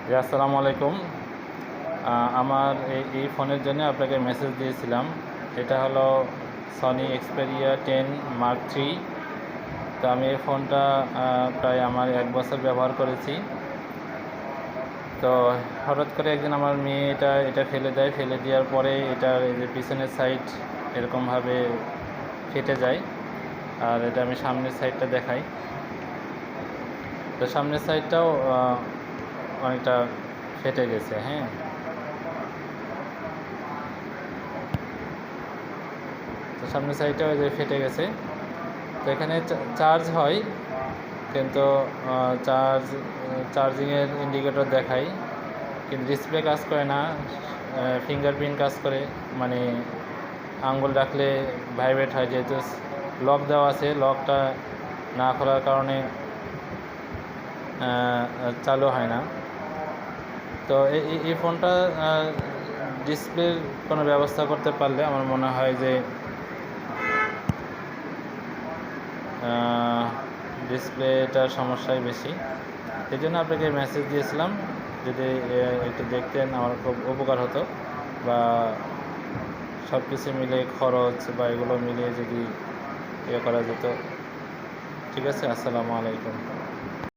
জি, আসসালামু আলাইকুম। আমার এই ফোনের জন্য আপনাকে মেসেজ দিয়েছিলাম। এটা হলো সনি এক্সপেরিয়া 10 মার্ক 3। তো আমি এই ফোনটা প্রায় আমার 1 বছর ব্যবহার করেছি। তো হঠাৎ করে একদিন আমার মেয়ে এটা ফেলে দেয়। ফেলে দেওয়ার পরে এটার এই যে পিছনের সাইড এরকমভাবে ফেটে যায়। আর এটা আমি সামনের সাইডটা দেখাই। তো সামনের সাইডটাও অনেকটা ফেটে গেছে। হ্যাঁ, তো সামনের সাইডটা ওই যে ফেটে গেছে। তো এখানে চার্জ হয়, কিন্তু চার্জিংয়ের ইন্ডিকেটর দেখায়, কিন্তু ডিসপ্লে কাজ করে না। ফিঙ্গারপ্রিন্ট কাজ করে, মানে আঙ্গুল রাখলে ভাইব্রেট হয়, যেহেতু লক দেওয়া আছে। লকটা না খোলার কারণে চালু হয় না। তো এই ফোনটা ডিসপ্লের কোনো ব্যবস্থা করতে পারলে আমার মনে হয় যে ডিসপ্লেটার সমস্যাই বেশি। এই জন্য আপনাকে মেসেজ দিয়েছিলাম, যদি একটু দেখতেন আমার খুব উপকার হতো, বা সব কিছু মিলে খরচ বা এগুলো মিলিয়ে যদি ইয়ে করা যেত। ঠিক আছে, আসসালামু আলাইকুম।